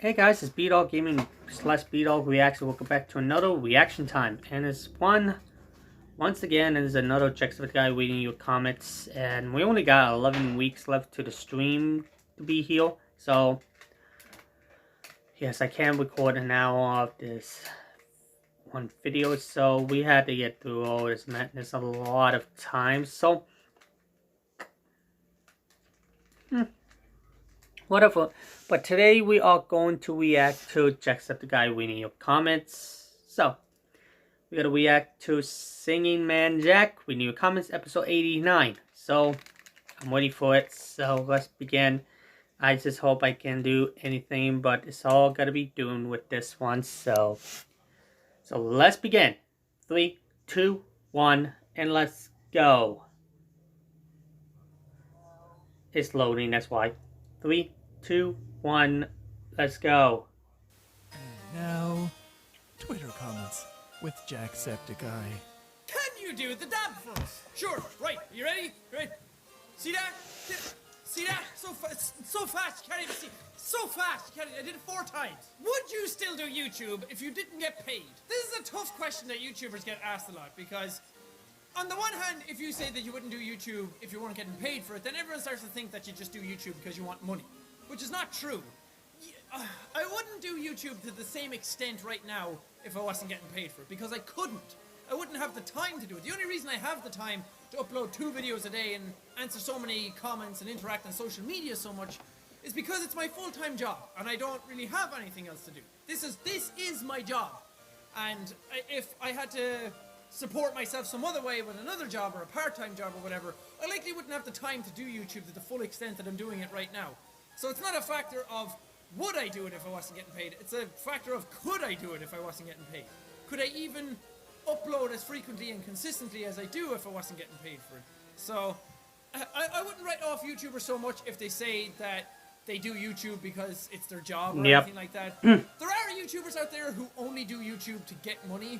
Hey guys, it's B-Dawg Gaming / B-Dawg Reacts. Welcome back to another reaction time. And it's once again, there's another Jacksepticeye guy reading your comments. And we only got 11 weeks left to the stream to be here. So, yes, I can record an hour of this one video. So, we had to get through all this madness a lot of times. So, whatever. But today we are going to react to Jacksepticeye reading your comments. So, we gotta react to Singing Man Jack reading your comments, episode 89. So, I'm ready for it. So, let's begin. I just hope I can do anything, but it's all gotta be doing with this one. So let's begin. 3, 2, 1, and let's go. It's loading, that's why. 3, 2, 1, let's go. And now, Twitter comments with Jacksepticeye. Can you do the dab for us? Sure, right, you ready? Right. See that? See that? So fast, you can't even see. So fast, you can't, I did it 4 times. Would you still do YouTube if you didn't get paid? This is a tough question that YouTubers get asked a lot because on the one hand, if you say that you wouldn't do YouTube if you weren't getting paid for it, then everyone starts to think that you just do YouTube because you want money, which is not true. I wouldn't do YouTube to the same extent right now if I wasn't getting paid for it, because I couldn't. I wouldn't have the time to do it. The only reason I have the time to upload 2 videos a day and answer so many comments and interact on social media so much is because it's my full-time job and I don't really have anything else to do. This is my job, and if I had to support myself some other way with another job or a part-time job or whatever, I likely wouldn't have the time to do YouTube to the full extent that I'm doing it right now. So it's not a factor of would I do it if I wasn't getting paid, it's a factor of could I do it if I wasn't getting paid. Could I even upload as frequently and consistently as I do if I wasn't getting paid for it? So I wouldn't write off YouTubers so much if they say that they do YouTube because it's their job or anything like that. There are YouTubers out there who only do YouTube to get money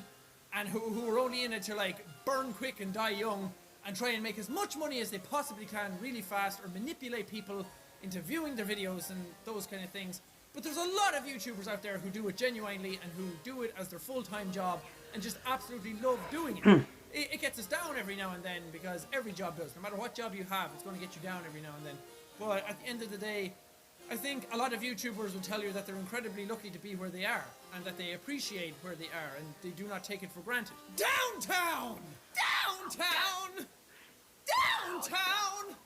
and who are only in it to like burn quick and die young and try and make as much money as they possibly can really fast, or manipulate people into viewing their videos and those kind of things. But there's a lot of YouTubers out there who do it genuinely and who do it as their full-time job and just absolutely love doing it. It gets us down every now and then, because every job does. No matter what job you have, it's going to get you down every now and then. But at the end of the day, I think a lot of YouTubers will tell you that they're incredibly lucky to be where they are and that they appreciate where they are and they do not take it for granted. Downtown! Downtown! Downtown!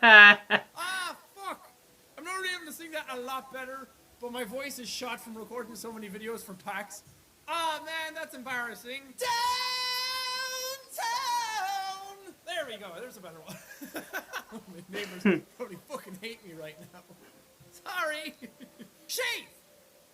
Ah, fuck! I'm not really able to sing that a lot better, but my voice is shot from recording so many videos for PAX. Ah, man, that's embarrassing. Downtown! There we go, there's a better one. My neighbors probably fucking hate me right now. Sorry. Shave!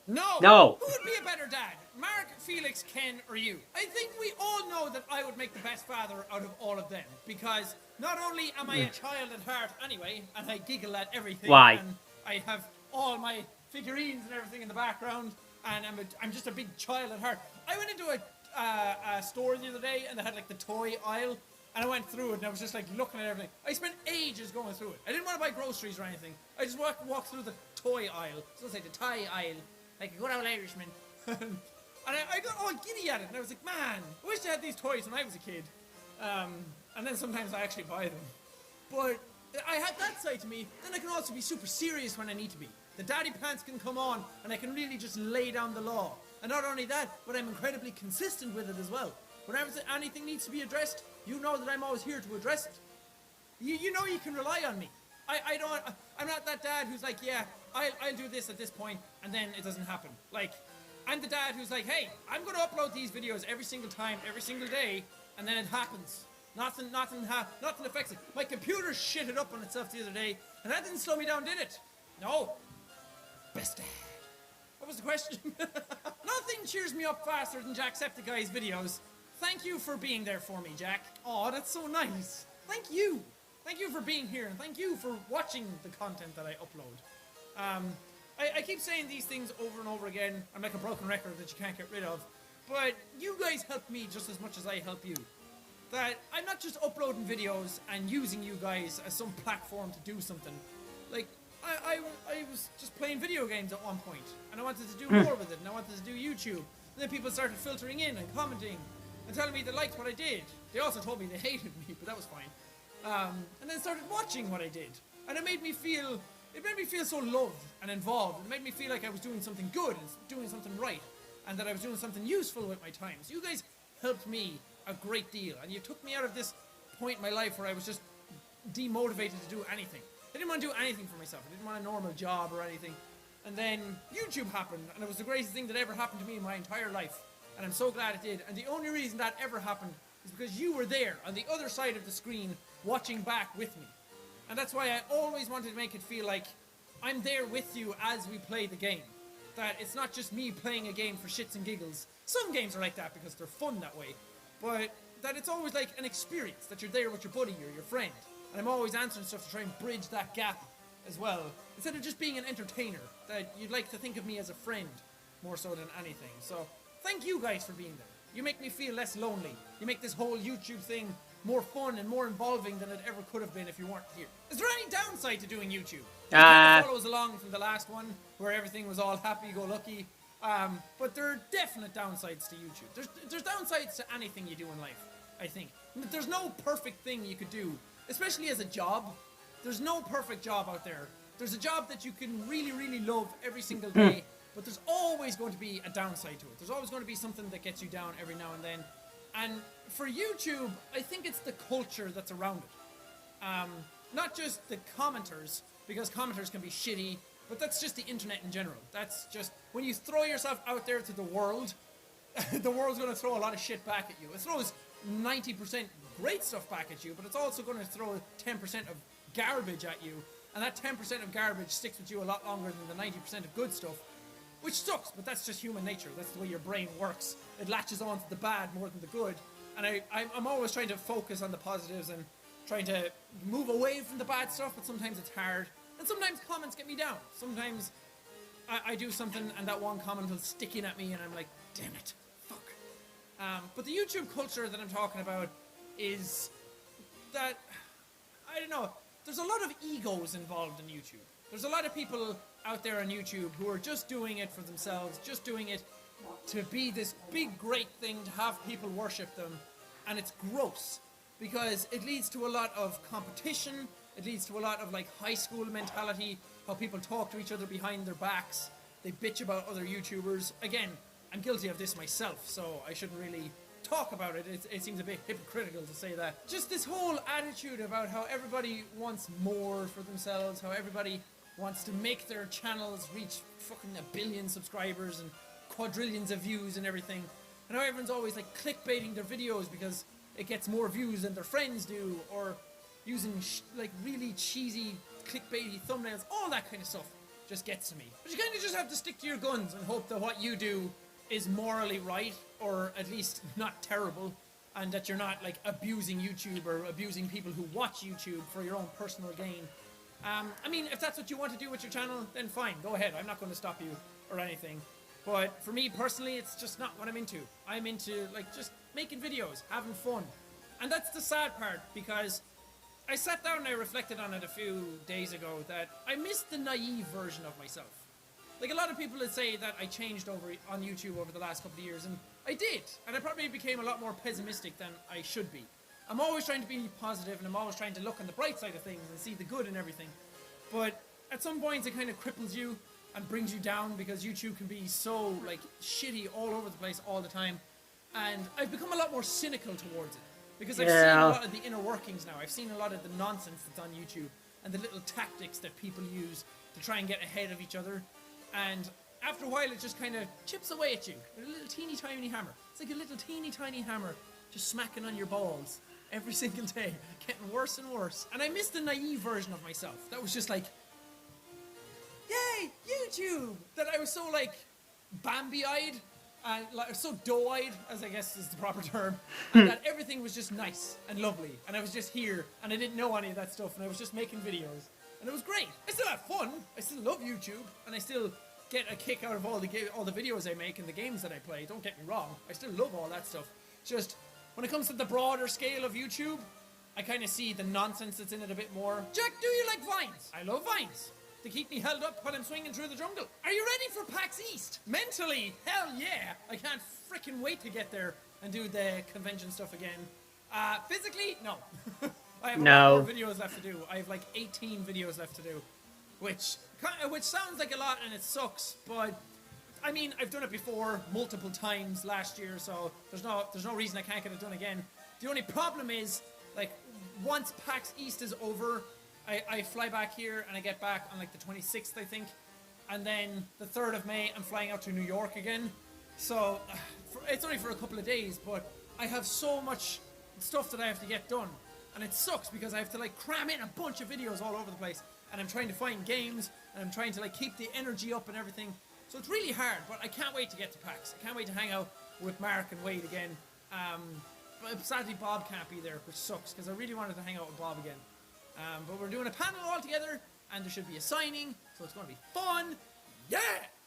No! Who would be a better dad? Mark, Felix, Ken, or you? I think we all know that I would make the best father out of all of them, because not only am I a child at heart anyway, and I giggle at everything, and I have all my figurines and everything in the background, and I'm just a big child at heart. I went into a store the other day, and they had like the toy aisle, and I went through it, and I was just like looking at everything. I spent ages going through it. I didn't want to buy groceries or anything. I just walked through the toy aisle, so it's like the toy aisle, like a good old Irishman. And I got all giddy at it, and I was like, man, I wish I had these toys when I was a kid. And then sometimes I actually buy them. But I had that side to me. Then I can also be super serious when I need to be. The daddy pants can come on, and I can really just lay down the law. And not only that, but I'm incredibly consistent with it as well. Whenever anything needs to be addressed, you know that I'm always here to address it. You know you can rely on me. I'm not that dad who's like, yeah, I'll do this at this point, and then it doesn't happen. Like, I'm the dad who's like, hey, I'm going to upload these videos every single time, every single day, and then it happens. Nothing affects it. My computer shitted up on itself the other day, and that didn't slow me down, did it? No. Best dad. What was the question? Nothing cheers me up faster than Jacksepticeye's videos. Thank you for being there for me, Jack. Aw, that's so nice. Thank you. Thank you for being here, and thank you for watching the content that I upload. I keep saying these things over and over again. I'm like a broken record that you can't get rid of. But you guys help me just as much as I help you. that I'm not just uploading videos and using you guys as some platform to do something. Like, I was just playing video games at one point, and I wanted to do more with it, and I wanted to do YouTube. And then people started filtering in and commenting and telling me they liked what I did. They also told me they hated me, but that was fine. And then started watching what I did, and it made me feel so loved and involved. It made me feel like I was doing something good and doing something right, and that I was doing something useful with my time. So you guys helped me a great deal, and you took me out of this point in my life where I was just demotivated to do anything. I didn't want to do anything for myself. I didn't want a normal job or anything. And then YouTube happened, and it was the greatest thing that ever happened to me in my entire life. And I'm so glad it did. And the only reason that ever happened is because you were there on the other side of the screen watching back with me. And that's why I always wanted to make it feel like I'm there with you as we play the game. That it's not just me playing a game for shits and giggles. Some games are like that because they're fun that way. But that it's always like an experience, that you're there with your buddy or your friend. And I'm always answering stuff to try and bridge that gap as well. Instead of just being an entertainer, that you'd like to think of me as a friend more so than anything. So thank you guys for being there. You make me feel less lonely. You make this whole YouTube thing more fun and more involving than it ever could have been if you weren't here. Is there any downside to doing YouTube? It kind of follows along from the last one where everything was all happy-go-lucky. But there are definite downsides to YouTube. There's downsides to anything you do in life, I think. There's no perfect thing you could do, especially as a job. There's no perfect job out there. There's a job that you can really, really love every single day, but there's always going to be a downside to it. There's always going to be something that gets you down every now and then. And for YouTube, I think it's the culture that's around it. Not just the commenters, because commenters can be shitty, but that's just the internet in general. That's just, when you throw yourself out there to the world, the world's going to throw a lot of shit back at you. It throws 90% great stuff back at you, but it's also going to throw 10% of garbage at you, and that 10% of garbage sticks with you a lot longer than the 90% of good stuff, which sucks, but that's just human nature. That's the way your brain works. It latches on to the bad more than the good, and I'm always trying to focus on the positives and trying to move away from the bad stuff, but sometimes it's hard, and sometimes comments get me down. Sometimes I do something and that one comment will stick in at me and I'm like, damn it, fuck. But the YouTube culture that I'm talking about is that, I don't know, there's a lot of egos involved in YouTube. There's a lot of people out there on YouTube who are just doing it for themselves, just doing it to be this big, great thing, to have people worship them. And it's gross, because it leads to a lot of competition, it leads to a lot of like high school mentality, how people talk to each other behind their backs, they bitch about other YouTubers. Again, I'm guilty of this myself, so I shouldn't really talk about it. It seems a bit hypocritical to say that. Just this whole attitude about how everybody wants more for themselves, how everybody wants to make their channels reach fucking 1 billion subscribers and quadrillions of views and everything, and how everyone's always like clickbaiting their videos because it gets more views than their friends do, or using like really cheesy clickbaity thumbnails. All that kind of stuff just gets to me. But you kind of just have to stick to your guns and hope that what you do is morally right, or at least not terrible, and that you're not like abusing YouTube or abusing people who watch YouTube for your own personal gain. I mean, if that's what you want to do with your channel, then fine, go ahead. I'm not going to stop you or anything. But for me personally, it's just not what I'm into. I'm into like just making videos, having fun. And that's the sad part, because I sat down and I reflected on it a few days ago that I missed the naive version of myself. Like, a lot of people would say that I changed on YouTube over the last couple of years, and I did. And I probably became a lot more pessimistic than I should be. I'm always trying to be positive, and I'm always trying to look on the bright side of things and see the good in everything. But at some points it kind of cripples you and brings you down, because YouTube can be so, like, shitty all over the place all the time. And I've become a lot more cynical towards it, because I've seen a lot of the inner workings now. I've seen a lot of the nonsense that's on YouTube, and the little tactics that people use to try and get ahead of each other. And after a while, it just kind of chips away at you with a little teeny tiny hammer. It's like a little teeny tiny hammer just smacking on your balls every single day, getting worse and worse. And I missed the naive version of myself that was just like, yay, YouTube! That I was so like Bambi-eyed and like so doe-eyed, as I guess is the proper term, and that everything was just nice and lovely, and I was just here and I didn't know any of that stuff, and I was just making videos, and it was great. I still have fun. I still love YouTube, and I still get a kick out of all the videos I make and the games that I play. Don't get me wrong. I still love all that stuff. Just when it comes to the broader scale of YouTube, I kind of see the nonsense that's in it a bit more. Jack, do you like vines? I love vines. They keep me held up while I'm swinging through the jungle. Are you ready for PAX East? Mentally, hell yeah. I can't freaking wait to get there and do the convention stuff again. Physically, no. I have a lot more videos left to do. I have like 18 videos left to do, which sounds like a lot and it sucks, but I mean, I've done it before multiple times last year, so there's no reason I can't get it done again. The only problem is, like, once PAX East is over, I fly back here and I get back on like the 26th, I think, and then the 3rd of May I'm flying out to New York again. So it's only for a couple of days, but I have so much stuff that I have to get done, and it sucks because I have to like cram in a bunch of videos all over the place, and I'm trying to find games, and I'm trying to like keep the energy up and everything. So it's really hard, but I can't wait to get to PAX. I can't wait to hang out with Mark and Wade again. But sadly Bob can't be there, which sucks because I really wanted to hang out with Bob again. But we're doing a panel all together, and there should be a signing, so it's going to be fun. Yeah!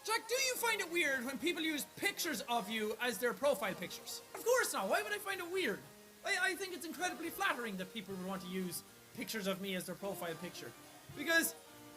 Jack, do you find it weird when people use pictures of you as their profile pictures? Of course not. Why would I find it weird? I think it's incredibly flattering that people would want to use pictures of me as their profile picture. Because,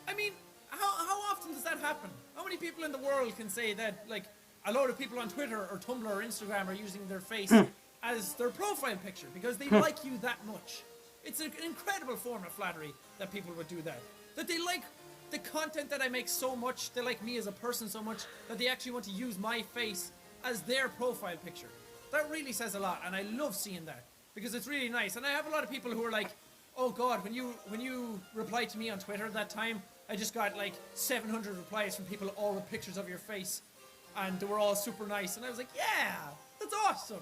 I mean, how often does that happen? How many people in the world can say that, like, a load of people on Twitter or Tumblr or Instagram are using their face as their profile picture because they like you that much? It's an incredible form of flattery that people would do that. That they like the content that I make so much, they like me as a person so much, that they actually want to use my face as their profile picture. That really says a lot, and I love seeing that, because it's really nice. And I have a lot of people who are like, oh god, when you replied to me on Twitter that time, I just got like 700 replies from people all with pictures of your face, and they were all super nice, and I was like, yeah, that's awesome.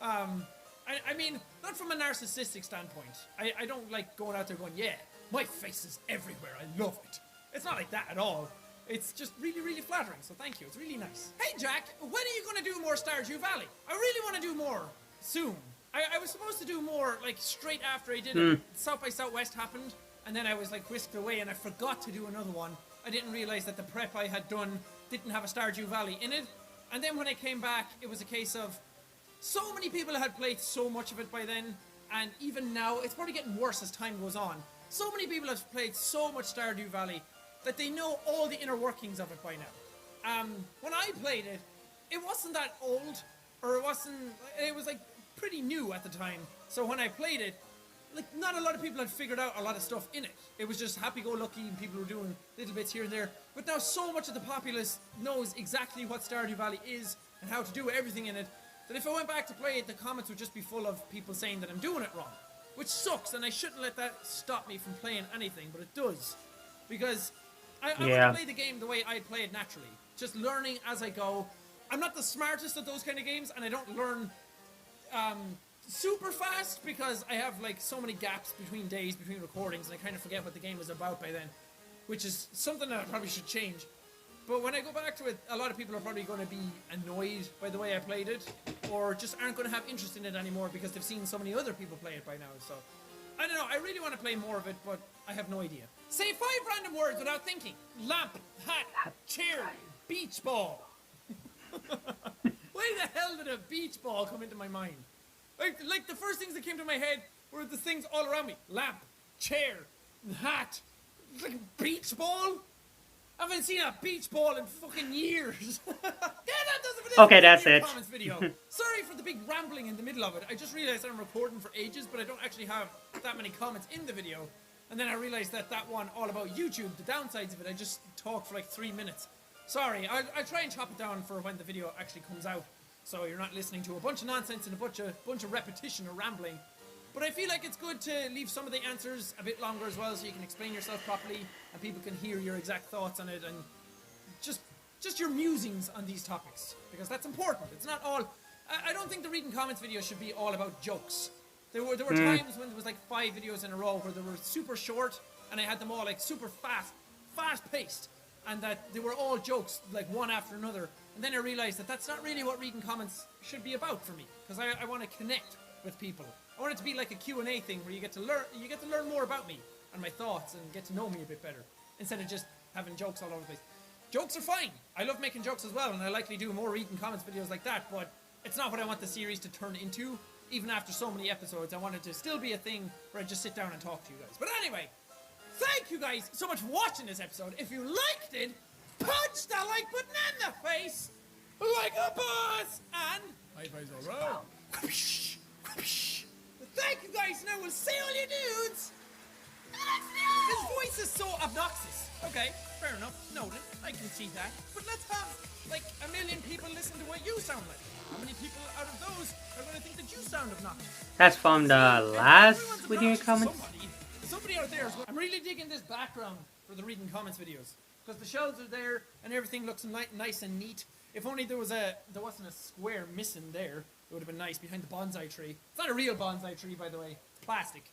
I mean, not from a narcissistic standpoint. I don't like going out there going, yeah, my face is everywhere, I love it. It's not like that at all. It's just really, really flattering, so thank you. It's really nice. Hey, Jack, when are you going to do more Stardew Valley? I really want to do more soon. I was supposed to do more, like, straight after I did it. South by Southwest happened, and then I was, like, whisked away, and I forgot to do another one. I didn't realize that the prep I had done didn't have a Stardew Valley in it. And then when I came back, it was a case of so many people had played so much of it by then, and even now, it's probably getting worse as time goes on. So many people have played so much Stardew Valley that they know all the inner workings of it by now. When I played it, it wasn't that old, or it was like pretty new at the time. So when I played it, like, not a lot of people had figured out a lot of stuff in it. It was just happy-go-lucky and people were doing little bits here and there. But now so much of the populace knows exactly what Stardew Valley is and how to do everything in it, that if I went back to play it, the comments would just be full of people saying that I'm doing it wrong. Which sucks, and I shouldn't let that stop me from playing anything, but it does. Because I want to play the game the way I play it naturally. Just learning as I go. I'm not the smartest at those kind of games, and I don't learn super fast because I have like so many gaps between days, between recordings, and I kind of forget what the game is about by then. Which is something that I probably should change. But when I go back to it, a lot of people are probably going to be annoyed by the way I played it, or just aren't going to have interest in it anymore because they've seen so many other people play it by now. So, I don't know, I really want to play more of it, but I have no idea. Say 5 random words without thinking. Lamp, hat, chair, beach ball. Why the hell did a beach ball come into my mind? Like the first things that came to my head were the things all around me. Lamp, chair, hat, like beach ball? I haven't seen a beach ball in fucking years. Yeah, that does it. Okay, that's it. Comments video. Sorry for the big rambling in the middle of it. I just realized I'm recording for ages, but I don't actually have that many comments in the video. And then I realized that one all about YouTube, the downsides of it, I just talked for like 3 minutes. Sorry, I'll try and chop it down for when the video actually comes out, so you're not listening to a bunch of nonsense and a bunch of repetition or rambling. But I feel like it's good to leave some of the answers a bit longer as well, so you can explain yourself properly and people can hear your exact thoughts on it and just your musings on these topics, because that's important. It's not all. I don't think the reading comments video should be all about jokes. There were times when there was like 5 videos in a row where they were super short and I had them all like super fast paced, and that they were all jokes like one after another. And then I realized that that's not really what reading comments should be about for me, because I want to connect with people. I want it to be like a Q&A thing where you get to learn more about me and my thoughts and get to know me a bit better, instead of just having jokes all over the place. Jokes are fine. I love making jokes as well, and I likely do more reading comments videos like that, but it's not what I want the series to turn into. even after so many episodes, I wanted to still be a thing where I just sit down and talk to you guys. But anyway, thank you guys so much for watching this episode. If you liked it, punch that like button in the face like a boss, and high fives all around. Thank you guys, now we'll see all you dudes. His voice is so obnoxious. Okay, fair enough, noted, I can see that. But let's have, like, 1 million people listen to what you sound like. How many people out of those are going to think that you sound obnoxious? That's from the last video comments. Somebody out there is going, I'm really digging this background for the reading comments videos. Because the shelves are there, and everything looks nice and neat. If only there wasn't a square missing there, it would have been nice behind the bonsai tree. It's not a real bonsai tree, by the way. It's plastic.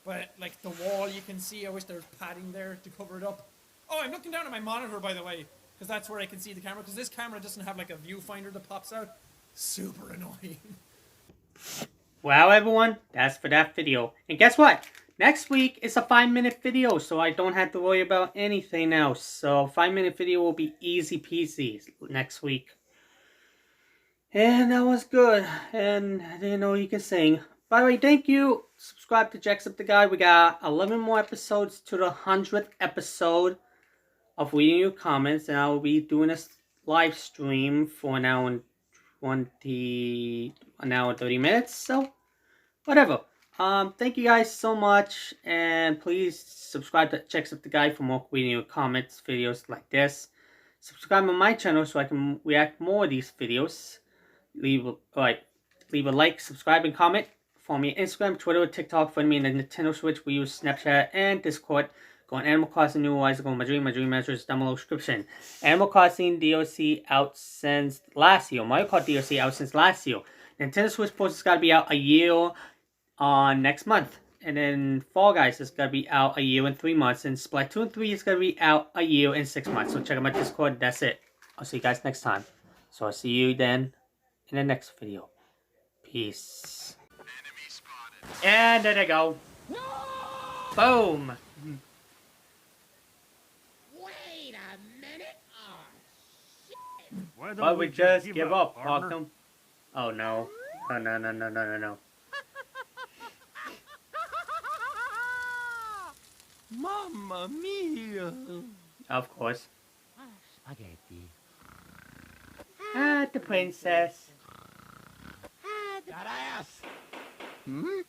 But, like, the wall you can see, I wish there was padding there to cover it up. Oh, I'm looking down at my monitor, by the way, because that's where I can see the camera, because this camera doesn't have, like, a viewfinder that pops out. Super annoying. Well, everyone, that's for that video. And guess what? Next week is a 5-minute video, so I don't have to worry about anything else. So 5-minute video will be easy peasy next week. And that was good. And I didn't know you can sing. By the way, thank you. Subscribe to Jacksepticeye. We got 11 more episodes to the 100th episode of reading your comments. And I will be doing a live stream for an hour and 30 minutes. So, whatever. Thank you guys so much, and please subscribe to Jacksepticeye for more reading your comments videos like this. Subscribe to my channel so I can react more of these videos. Leave a like, subscribe, and comment. Follow me on Instagram, Twitter, TikTok. Find me in the Nintendo Switch, Wii U, Snapchat, and Discord. Go on Animal Crossing New World. Go on my dream measures down below description. Animal Crossing DLC out since last year. Mario Kart DLC out since last year. Nintendo Switch Sports has got to be out a year on next month. And then Fall Guys is going to be out a year and 3 months. And Splatoon 3 is going to be out a year and 6 months. So check out my Discord. That's it. I'll see you guys next time. So I'll see you then in the next video. Peace. And there they go. No! Boom. Wait a minute. Oh, shit. Why Why we just give up, partner? Oh no. No. Mamma mia! Of course. Spaghetti. Ah, the princess. That ass. Hmm?